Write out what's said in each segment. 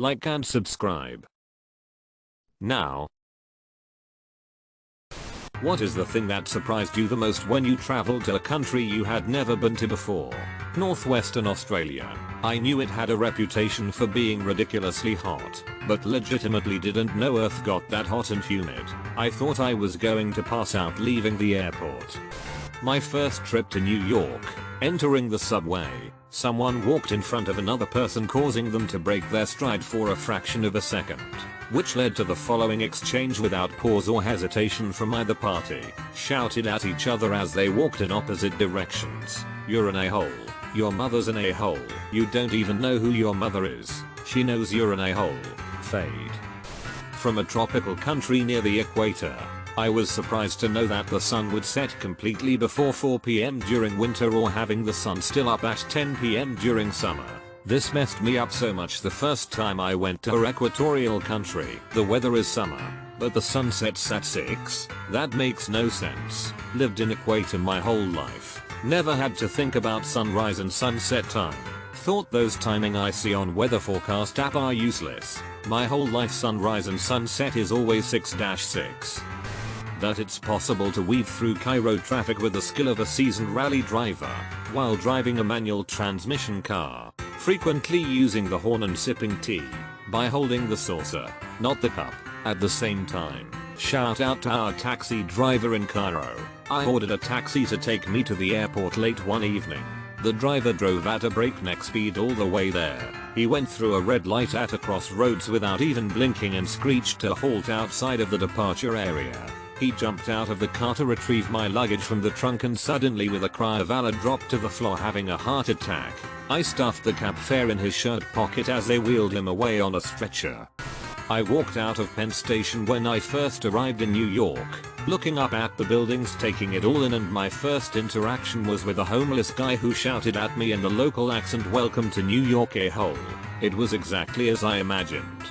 like and subscribe. Now, what is the thing that surprised you the most when you traveled to a country you had never been to before? Northwestern Australia. I knew it had a reputation for being ridiculously hot, but legitimately didn't know Earth got that hot and humid. I thought I was going to pass out leaving the airport. My first trip to New York, entering the subway, someone walked in front of another person causing them to break their stride for a fraction of a second, which led to the following exchange without pause or hesitation from either party, shouted at each other as they walked in opposite directions. "You're an a-hole. Your mother's an a-hole. You don't even know who your mother is. She knows you're an a-hole." Fade. From a tropical country near the equator, I was surprised to know that the sun would set completely before 4 PM during winter or having the sun still up at 10 PM during summer. This messed me up so much the first time I went to a equatorial country. The weather is summer, but the sun sets at 6? That makes no sense. Lived in equator my whole life. Never had to think about sunrise and sunset time. Thought those timing I see on weather forecast app are useless. My whole life sunrise and sunset is always 6-6. That it's possible to weave through Cairo traffic with the skill of a seasoned rally driver, while driving a manual transmission car, frequently using the horn and sipping tea, by holding the saucer, not the cup, at the same time. Shout out to our taxi driver in Cairo. I ordered a taxi to take me to the airport late one evening. The driver drove at a breakneck speed all the way there. He went through a red light at a crossroads without even blinking and screeched to halt outside of the departure area. He jumped out of the car to retrieve my luggage from the trunk and suddenly with a cry of Allah dropped to the floor having a heart attack. I stuffed the cab fare in his shirt pocket as they wheeled him away on a stretcher. I walked out of Penn Station when I first arrived in New York, looking up at the buildings taking it all in, and my first interaction was with a homeless guy who shouted at me in the local accent, "Welcome to New York, a-hole." It was exactly as I imagined.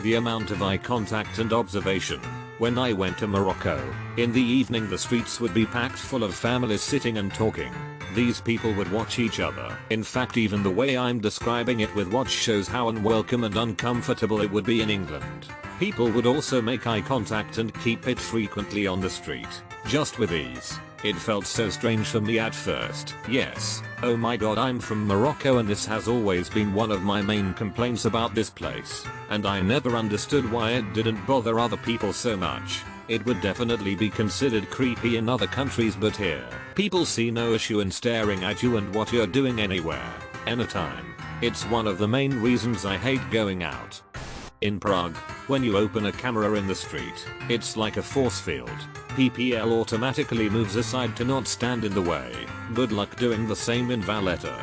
The amount of eye contact and observation. When I went to Morocco, in the evening the streets would be packed full of families sitting and talking. These people would watch each other. In fact, even the way I'm describing it with watch shows how unwelcome and uncomfortable it would be in England. People would also make eye contact and keep it frequently on the street, just with ease. It felt so strange for me at first. Yes, oh my god, I'm from Morocco and this has always been one of my main complaints about this place, and I never understood why it didn't bother other people so much. It would definitely be considered creepy in other countries, but here, people see no issue in staring at you and what you're doing anywhere, anytime. It's one of the main reasons I hate going out. In Prague, when you open a camera in the street, it's like a force field. PPL automatically moves aside to not stand in the way. Good luck doing the same in Valletta.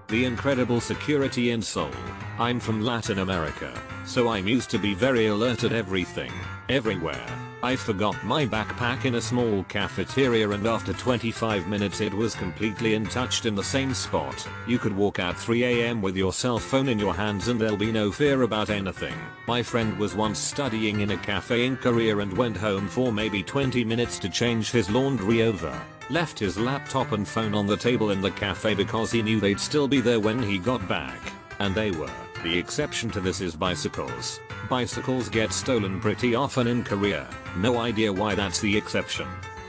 The incredible security in Seoul. I'm from Latin America, so I'm used to be very alert at everything, everywhere. I forgot my backpack in a small cafeteria and after 25 minutes it was completely untouched in the same spot. You could walk at 3 AM with your cell phone in your hands and there'll be no fear about anything. My friend was once studying in a cafe in Korea and went home for maybe 20 minutes to change his laundry over. Left his laptop and phone on the table in the cafe because he knew they'd still be there when he got back. And they were. The exception to this is bicycles. Bicycles get stolen pretty often in Korea. No idea why that's the exception.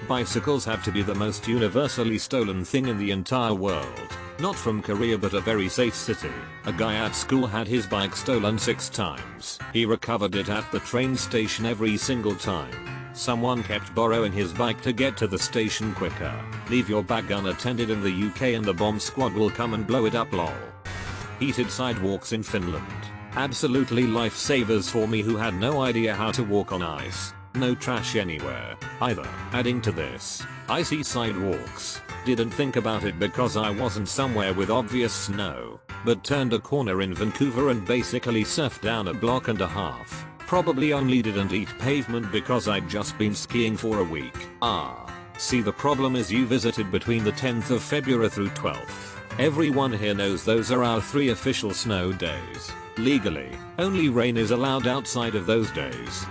Bicycles have to be the most universally stolen thing in the entire world. Not from Korea but a very safe city. A guy at school had his bike stolen 6 times. He recovered it at the train station every single time. Someone kept borrowing his bike to get to the station quicker. Leave your bag unattended in the UK and the bomb squad will come and blow it up, lol. Heated sidewalks in Finland. Absolutely lifesavers for me who had no idea how to walk on ice. No trash anywhere, either. Adding to this, icy sidewalks. Didn't think about it because I wasn't somewhere with obvious snow, but turned a corner in Vancouver and basically surfed down a block and a half. Probably only didn't eat pavement because I'd just been skiing for a week. See, the problem is you visited between the 10th of February through 12th. Everyone here knows those are our 3 official snow days. Legally, only rain is allowed outside of those days.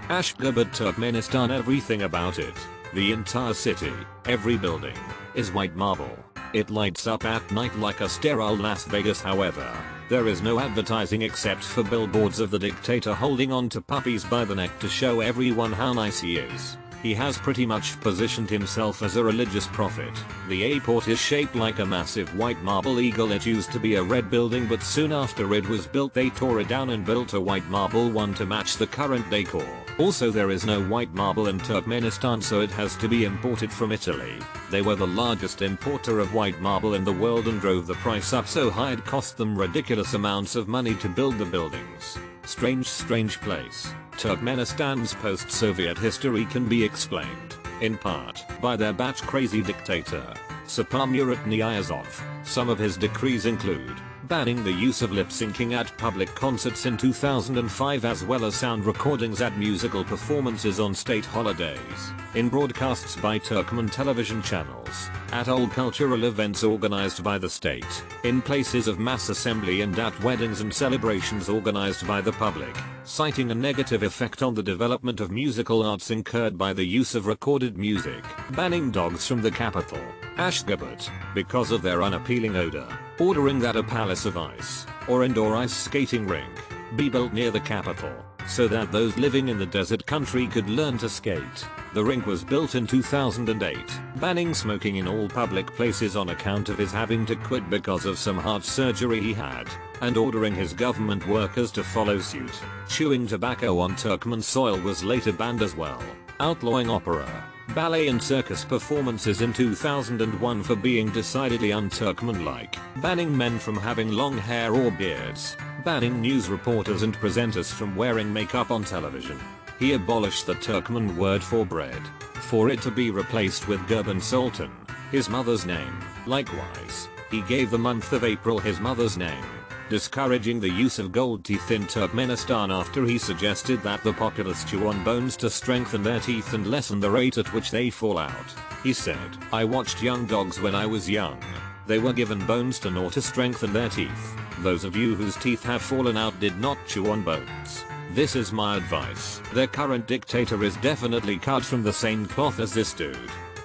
Ashgabat, Turkmenistan. Everything about it, the entire city, every building, is white marble. It lights up at night like a sterile Las Vegas. However, There is no advertising except for billboards of the dictator holding on to puppies by the neck to show everyone how nice he is. He has pretty much positioned himself as a religious prophet. The airport is shaped like a massive white marble eagle. It used to be a red building, but soon after it was built they tore it down and built a white marble one to match the current decor. Also, there is no white marble in Turkmenistan, so it has to be imported from Italy. They were the largest importer of white marble in the world and drove the price up so high it cost them ridiculous amounts of money to build the buildings. Strange place. Turkmenistan's post-Soviet history can be explained, in part, by their bat-crazy dictator, Saparmurat Niyazov. Some of his decrees include banning the use of lip-syncing at public concerts in 2005, as well as sound recordings at musical performances on state holidays, in broadcasts by Turkmen television channels, at all cultural events organized by the state, in places of mass assembly, and at weddings and celebrations organized by the public, citing a negative effect on the development of musical arts incurred by the use of recorded music, banning dogs from the capital, Ashgabat, because of their unappealing odor, ordering that a palace of ice, or indoor ice skating rink, be built near the capital, so that those living in the desert country could learn to skate. The rink was built in 2008, banning smoking in all public places on account of his having to quit because of some heart surgery he had, and ordering his government workers to follow suit. Chewing tobacco on Turkmen soil was later banned as well, outlawing opera, ballet and circus performances in 2001 for being decidedly un-Turkmen-like, banning men from having long hair or beards, banning news reporters and presenters from wearing makeup on television. He abolished the Turkmen word for bread, for it to be replaced with Gurban Sultan, his mother's name. Likewise, he gave the month of April his mother's name, discouraging the use of gold teeth in Turkmenistan after he suggested that the populace chew on bones to strengthen their teeth and lessen the rate at which they fall out. He said, "I watched young dogs when I was young. They were given bones to gnaw to strengthen their teeth. Those of you whose teeth have fallen out did not chew on bones. This is my advice." Their current dictator is definitely cut from the same cloth as this dude.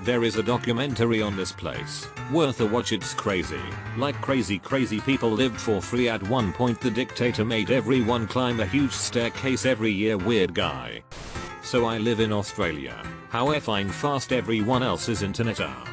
There is a documentary on this place, worth a watch. It's crazy. Like crazy people lived for free at one point. The dictator made everyone climb a huge staircase every year. Weird guy. So I live in Australia. How effing fast everyone else's internet are.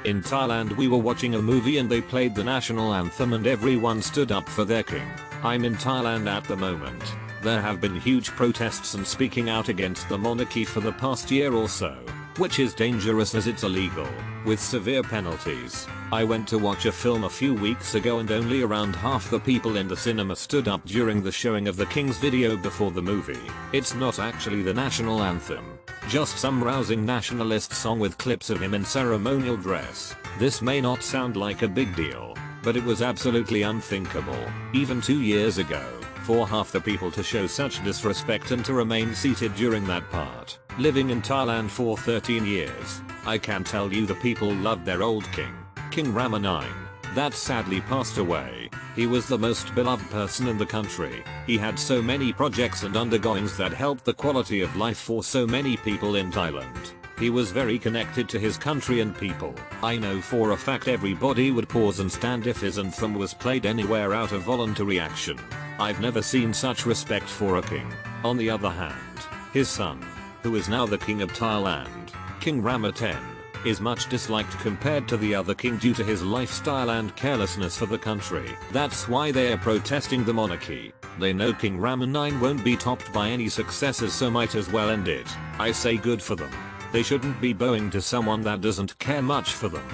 In Thailand we were watching a movie and they played the national anthem and everyone stood up for their king. I'm in Thailand at the moment. There have been huge protests and speaking out against the monarchy for the past year or so, which is dangerous as it's illegal, with severe penalties. I went to watch a film a few weeks ago and only around half the people in the cinema stood up during the showing of the King's video before the movie. It's not actually the national anthem, just some rousing nationalist song with clips of him in ceremonial dress. This may not sound like a big deal, but it was absolutely unthinkable, even 2 years ago, for half the people to show such disrespect and to remain seated during that part. Living in Thailand for 13 years, I can tell you the people loved their old king, King Rama IX, that sadly passed away. He was the most beloved person in the country. He had so many projects and undergoings that helped the quality of life for so many people in Thailand. He was very connected to his country and people. I know for a fact everybody would pause and stand if his anthem was played anywhere out of voluntary action. I've never seen such respect for a king. On the other hand, his son, who is now the king of Thailand, King Rama X, is much disliked compared to the other king due to his lifestyle and carelessness for the country. That's why they are protesting the monarchy. They know King Rama IX won't be topped by any successors, so might as well end it. I say good for them. They shouldn't be bowing to someone that doesn't care much for them.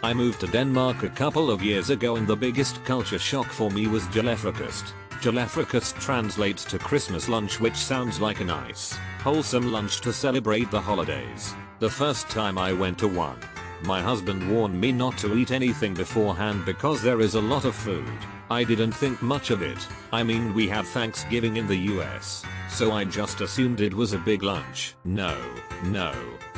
I moved to Denmark a couple of years ago and the biggest culture shock for me was Julefrokost. Julefrokost translates to Christmas lunch, which sounds like a nice, wholesome lunch to celebrate the holidays. The first time I went to one, my husband warned me not to eat anything beforehand because there is a lot of food. I didn't think much of it. I mean, we have Thanksgiving in the US, so I just assumed it was a big lunch. No,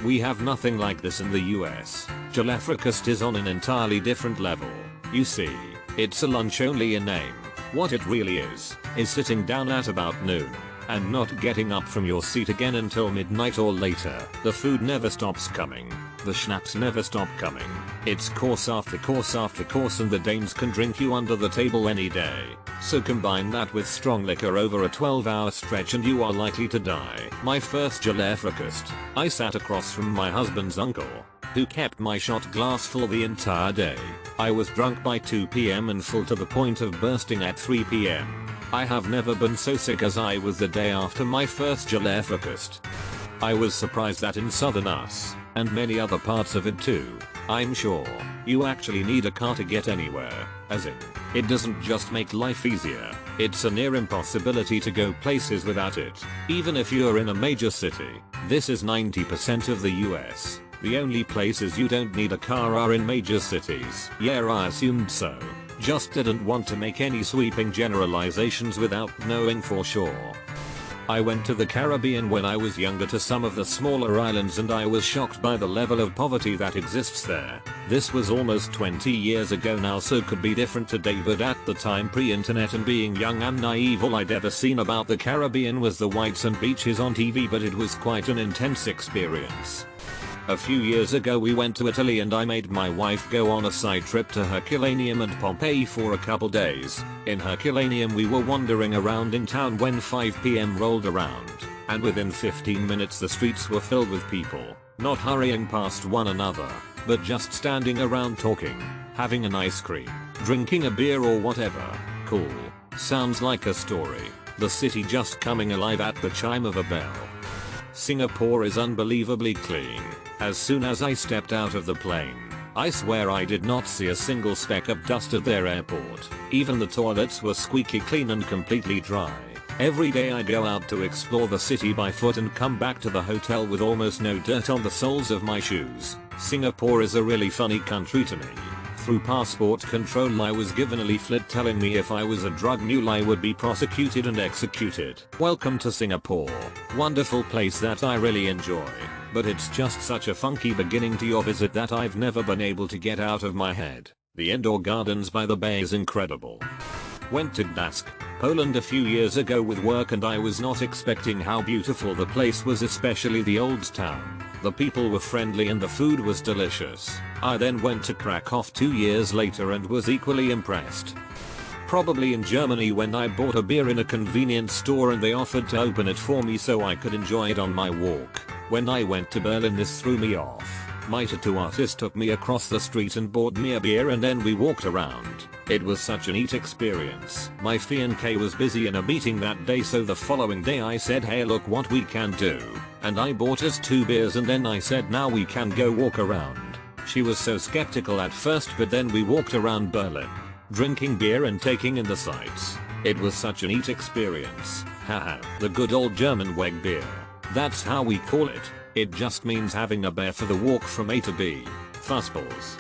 we have nothing like this in the US. Julefrokost is on an entirely different level. You see, it's a lunch only in name. What it really is sitting down at about noon, and not getting up from your seat again until midnight or later. The food never stops coming. The schnapps never stop coming. It's course after course after course, and the dames can drink you under the table any day. So combine that with strong liquor over a 12-hour stretch and you are likely to die. My first July breakfast, I sat across from my husband's uncle, who kept my shot glass full the entire day. I was drunk by 2 p.m. and full to the point of bursting at 3 p.m. I have never been so sick as I was the day after my first July breakfast. I was surprised that in southern US, and many other parts of it too, I'm sure, you actually need a car to get anywhere, as in, it doesn't just make life easier, it's a near impossibility to go places without it. Even if you're in a major city, this is 90% of the US. The only places you don't need a car are in major cities. Yeah, I assumed so. Just didn't want to make any sweeping generalizations without knowing for sure. I went to the Caribbean when I was younger to some of the smaller islands, and I was shocked by the level of poverty that exists there. This was almost 20 years ago now, so could be different today, but at the time, pre-internet and being young and naive, all I'd ever seen about the Caribbean was the whites and beaches on TV, but it was quite an intense experience. A few years ago we went to Italy and I made my wife go on a side trip to Herculaneum and Pompeii for a couple days. In Herculaneum we were wandering around in town when 5 p.m. rolled around, and within 15 minutes the streets were filled with people, not hurrying past one another, but just standing around talking, having an ice cream, drinking a beer or whatever. Cool. Sounds like a story. The city just coming alive at the chime of a bell. Singapore is unbelievably clean. As soon as I stepped out of the plane, I swear I did not see a single speck of dust at their airport. Even the toilets were squeaky clean and completely dry. Every day I go out to explore the city by foot and come back to the hotel with almost no dirt on the soles of my shoes. Singapore is a really funny country to me. Through passport control I was given a leaflet telling me if I was a drug mule I would be prosecuted and executed. Welcome to Singapore. Wonderful place that I really enjoy. But it's just such a funky beginning to your visit that I've never been able to get out of my head. The indoor gardens by the bay is incredible. Went to Gdańsk, Poland a few years ago with work, and I was not expecting how beautiful the place was, especially the old town. The people were friendly and the food was delicious. I then went to Krakow 2 years later and was equally impressed. Probably in Germany when I bought a beer in a convenience store and they offered to open it for me so I could enjoy it on my walk. When I went to Berlin this threw me off. My tattoo artist took me across the street and bought me a beer and then we walked around. It was such a neat experience. My fiancé was busy in a meeting that day, so the following day I said, hey look what we can do. And I bought us 2 beers and then I said now we can go walk around. She was so skeptical at first, but then we walked around Berlin, drinking beer and taking in the sights. It was such a neat experience. Haha, the good old German Weg beer. That's how we call it. It just means having a beer for the walk from A to B. Fuzzballs.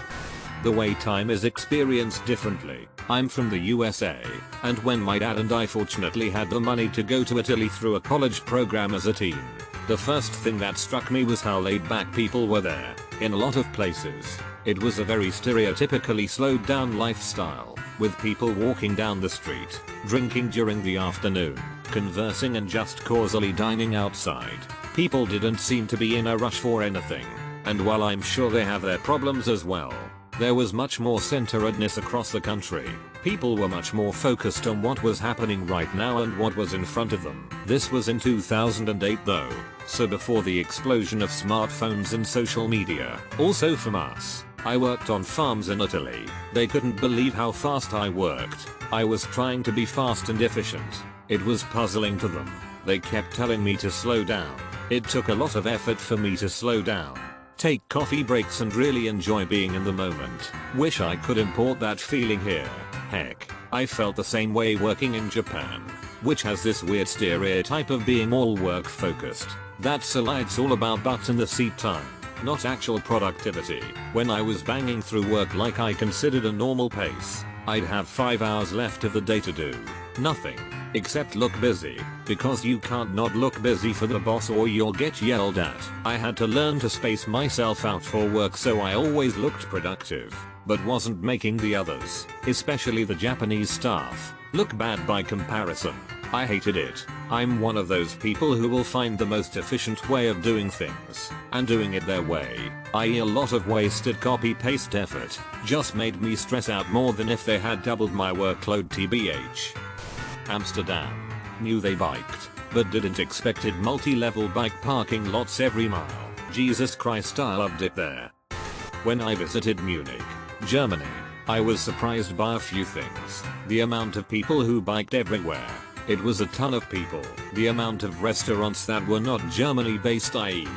The wait time is experienced differently. I'm from the USA, and when my dad and I fortunately had the money to go to Italy through a college program as a teen, the first thing that struck me was how laid back people were there. In a lot of places, it was a very stereotypically slowed down lifestyle, with people walking down the street, drinking during the afternoon, conversing and just causally dining outside. People didn't seem to be in a rush for anything, and while I'm sure they have their problems as well, there was much more centeredness across the country. People were much more focused on what was happening right now and what was in front of them. This was in 2008 though, so before the explosion of smartphones and social media. Also from us. I worked on farms in Italy. They couldn't believe how fast I worked. I was trying to be fast and efficient. It was puzzling to them. They kept telling me to slow down. It took a lot of effort for me to slow down, take coffee breaks and really enjoy being in the moment. Wish I could import that feeling here. Heck, I felt the same way working in Japan, which has this weird stereotype of being all work focused. That's a lie, it's all about butts in the seat time, not actual productivity. When I was banging through work like I considered a normal pace, I'd have 5 hours left of the day to do nothing except look busy, because you can't not look busy for the boss or you'll get yelled at. I had to learn to space myself out for work so I always looked productive, but wasn't making the others, especially the Japanese staff, look bad by comparison. I hated it. I'm one of those people who will find the most efficient way of doing things and doing it their way, i.e. a lot of wasted copy-paste effort, just made me stress out more than if they had doubled my workload tbh. Amsterdam. Knew they biked, but didn't expected multi-level bike parking lots every mile. Jesus Christ, I loved it there. When I visited Munich, Germany, I was surprised by a few things. The amount of people who biked everywhere. It was a ton of people. The amount of restaurants that were not Germany based, i.e.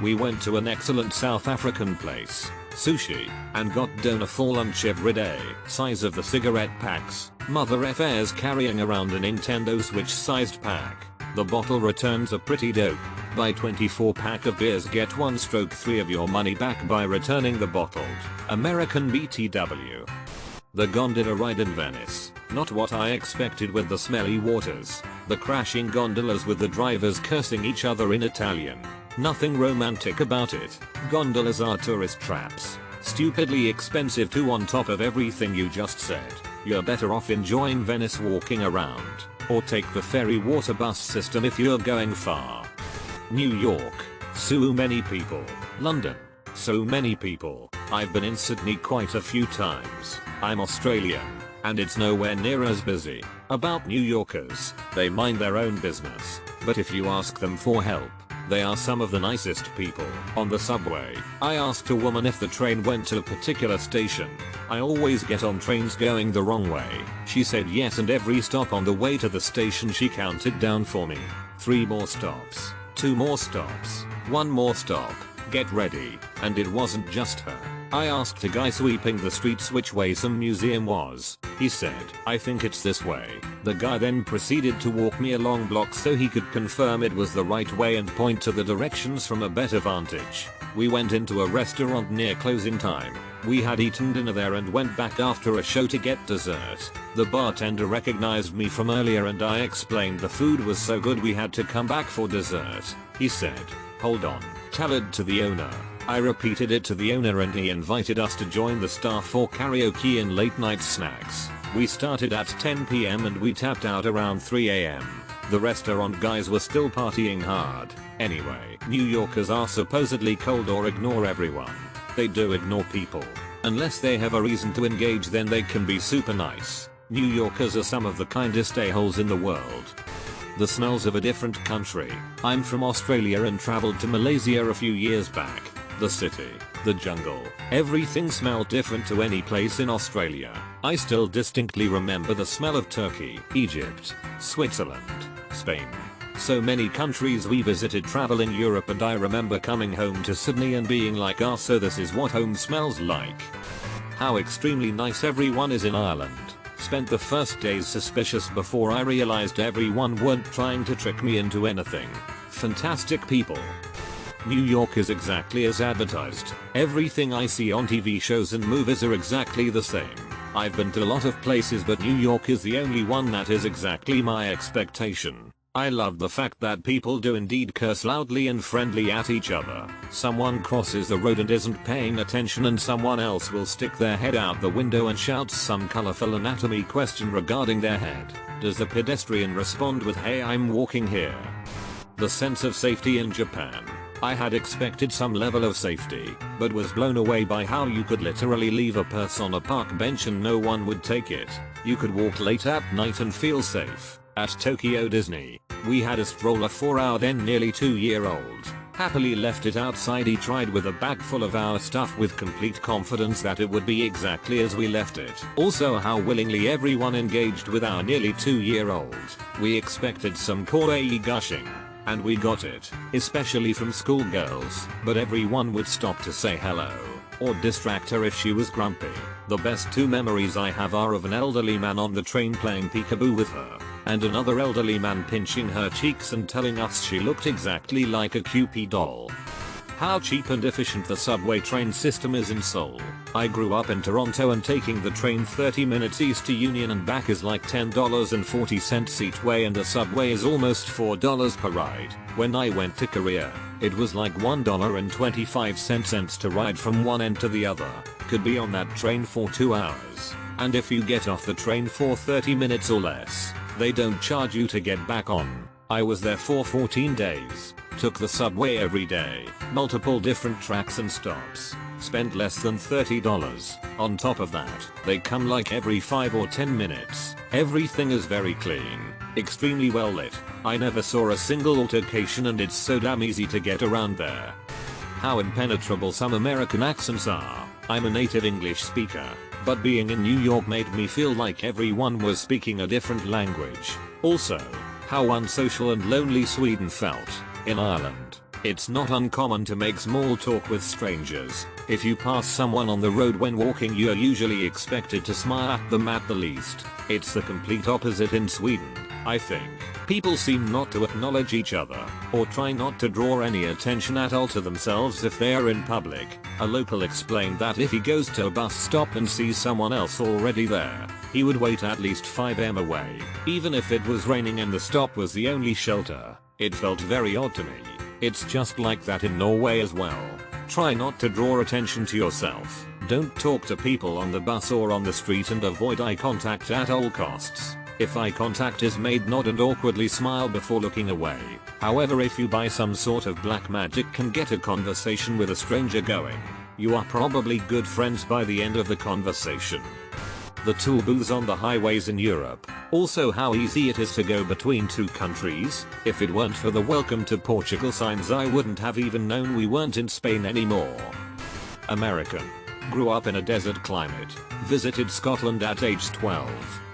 we went to an excellent South African place, sushi, and got doner for lunch every day. Size of the cigarette packs, mother effers carrying around a Nintendo Switch sized pack. The bottle returns are pretty dope. Buy 24 pack of beers, get 1/3 of your money back by returning the bottled American BTW. The gondola ride in Venice. Not what I expected with the smelly waters, the crashing gondolas with the drivers cursing each other in Italian. Nothing romantic about it. Gondolas are tourist traps. Stupidly expensive too on top of everything you just said. You're better off enjoying Venice walking around, or take the ferry water bus system if you're going far. New York. So many people. London. So many people. I've been in Sydney quite a few times. I'm Australian, and it's nowhere near as busy. About New Yorkers, they mind their own business, but if you ask them for help, they are some of the nicest people. On the subway, I asked a woman if the train went to a particular station. I always get on trains going the wrong way. She said yes, and every stop on the way to the station she counted down for me. 3 more stops, 2 more stops, 1 more stop, get ready, and it wasn't just her. I asked a guy sweeping the streets which way some museum was. He said, I think it's this way. The guy then proceeded to walk me along blocks so he could confirm it was the right way and point to the directions from a better vantage. We went into a restaurant near closing time. We had eaten dinner there and went back after a show to get dessert. The bartender recognized me from earlier and I explained the food was so good we had to come back for dessert. He said, hold on, tell it to the owner. I repeated it to the owner and he invited us to join the staff for karaoke and late night snacks. We started at 10 PM and we tapped out around 3 AM. The restaurant guys were still partying hard. Anyway, New Yorkers are supposedly cold or ignore everyone. They do ignore people. Unless they have a reason to engage, then they can be super nice. New Yorkers are some of the kindest a-holes in the world. The smells of a different country. I'm from Australia and traveled to Malaysia a few years back. The city, the jungle, everything smelled different to any place in Australia. I still distinctly remember the smell of Turkey, Egypt, Switzerland, Spain. So many countries we visited traveling Europe, and I remember coming home to Sydney and being like, ah, so this is what home smells like. How extremely nice everyone is in Ireland. Spent the first days suspicious before I realized everyone weren't trying to trick me into anything. Fantastic people. New York is exactly as advertised. Everything I see on TV shows and movies are exactly the same. I've been to a lot of places, but New York is the only one that is exactly my expectation. I love the fact that people do indeed curse loudly and friendly at each other. Someone crosses the road and isn't paying attention and someone else will stick their head out the window and shout some colorful anatomy question regarding their head. Does the pedestrian respond with, hey, I'm walking here? The sense of safety in Japan. I had expected some level of safety, but was blown away by how you could literally leave a purse on a park bench and no one would take it. You could walk late at night and feel safe. At Tokyo Disney, we had a stroller for our then nearly 2-year-old. Happily left it outside. He tried with a bag full of our stuff with complete confidence that it would be exactly as we left it. Also how willingly everyone engaged with our nearly 2-year-old. We expected some kawaii gushing. And we got it, especially from schoolgirls, but everyone would stop to say hello, or distract her if she was grumpy. The best 2 memories I have are of an elderly man on the train playing peekaboo with her, and another elderly man pinching her cheeks and telling us she looked exactly like a Cupid doll. How cheap and efficient the subway train system is in Seoul. I grew up in Toronto and taking the train 30 minutes east to Union and back is like $10.40 each way, and the subway is almost $4 per ride. When I went to Korea, it was like $1.25 to ride from one end to the other. Could be on that train for 2 hours. And if you get off the train for 30 minutes or less, They don't charge you to get back on. I was there for 14 days. Took the subway every day. Multiple different tracks and stops. Spent less than $30. On top of that, they come like every 5 or 10 minutes. Everything is very clean. Extremely well lit. I never saw a single altercation and it's so damn easy to get around there. How impenetrable some American accents are. I'm a native English speaker, but being in New York made me feel like everyone was speaking a different language. Also, how unsocial and lonely Sweden felt. In Ireland, it's not uncommon to make small talk with strangers. If you pass someone on the road when walking, you're usually expected to smile at them at the least. It's the complete opposite in Sweden, I think. People seem not to acknowledge each other, or try not to draw any attention at all to themselves if they are in public. A local explained that if he goes to a bus stop and sees someone else already there, he would wait at least 5 m away, even if it was raining and the stop was the only shelter. It felt very odd to me. It's just like that in Norway as well. Try not to draw attention to yourself. Don't talk to people on the bus or on the street and avoid eye contact at all costs. If eye contact is made, nod and awkwardly smile before looking away. However, if you by some sort of black magic can get a conversation with a stranger going, you are probably good friends by the end of the conversation. The toll booths on the highways in Europe. Also how easy it is to go between two countries. If it weren't for the welcome to Portugal signs, I wouldn't have even known we weren't in Spain anymore. American. Grew up in a desert climate. Visited Scotland at age 12.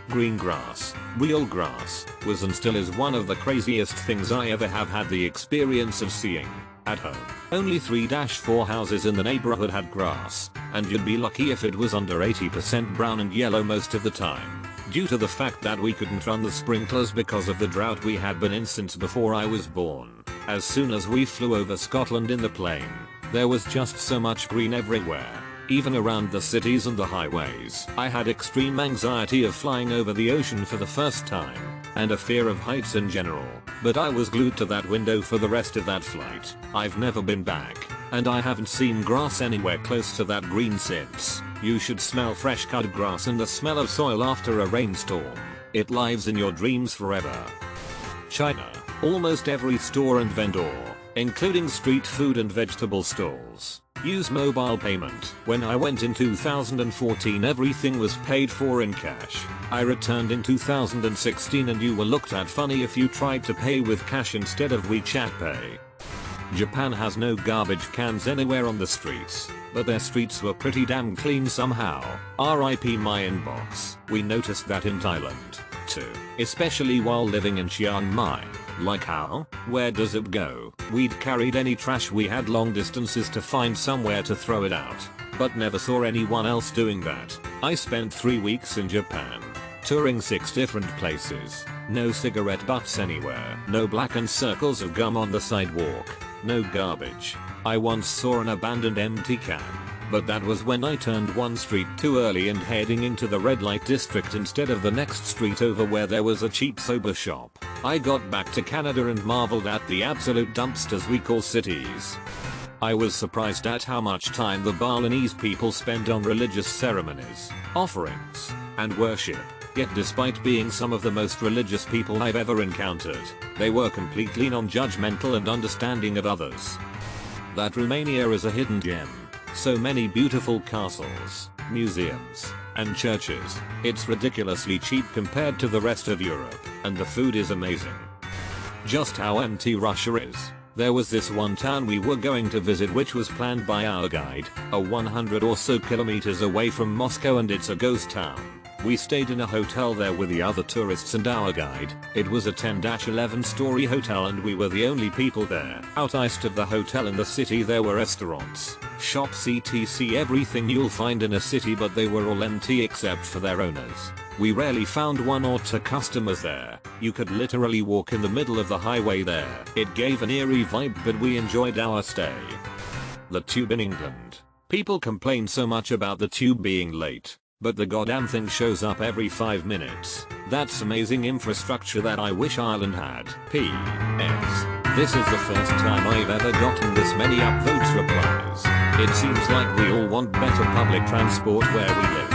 Green grass, real grass, was and still is one of the craziest things I ever have had the experience of seeing. At home, only 3-4 houses in the neighborhood had grass, and you'd be lucky if it was under 80% brown and yellow most of the time. Due to the fact that we couldn't run the sprinklers because of the drought we had been in since before I was born. As soon as we flew over Scotland in the plane, there was just so much green everywhere. Even around the cities and the highways. I had extreme anxiety of flying over the ocean for the first time, and a fear of heights in general, but I was glued to that window for the rest of that flight. I've never been back, and I haven't seen grass anywhere close to that green since. You should smell fresh cut grass and the smell of soil after a rainstorm. It lives in your dreams forever. China. Almost every store and vendor, including street food and vegetable stalls, use mobile payment. When I went in 2014, everything was paid for in cash. I returned in 2016 and you were looked at funny if you tried to pay with cash instead of WeChat Pay. Japan has no garbage cans anywhere on the streets, but their streets were pretty damn clean somehow. RIP my inbox. We noticed that in Thailand, too, especially while living in Chiang Mai. Like how? Where does it go? We'd carried any trash we had long distances to find somewhere to throw it out, but never saw anyone else doing that. I spent 3 weeks in Japan, touring 6 different places. No cigarette butts anywhere. No blackened circles of gum on the sidewalk. No garbage. I once saw an abandoned empty can, but that was when I turned one street too early and heading into the red light district instead of the next street over where there was a cheap soba shop. I got back to Canada and marveled at the absolute dumpsters we call cities. I was surprised at how much time the Balinese people spend on religious ceremonies, offerings, and worship. Yet despite being some of the most religious people I've ever encountered, they were completely non-judgmental and understanding of others. That Romania is a hidden gem. So many beautiful castles, museums, and churches. It's ridiculously cheap compared to the rest of Europe, and the food is amazing. Just how empty Russia is. There was this one town we were going to visit which was planned by our guide, 100 or so kilometers away from Moscow, and it's a ghost town. We stayed in a hotel there with the other tourists and our guide. It was a 10-11 story hotel and we were the only people there. Out east of the hotel in the city there were restaurants, shops, etc, everything you'll find in a city, but they were all empty except for their owners. We rarely found 1 or 2 customers there. You could literally walk in the middle of the highway there. It gave an eerie vibe, but we enjoyed our stay. The tube in England. People complain so much about the tube being late, but the goddamn thing shows up every 5 minutes. That's amazing infrastructure that I wish Ireland had. P.S. This is the first time I've ever gotten this many upvotes replies. It seems like we all want better public transport where we live.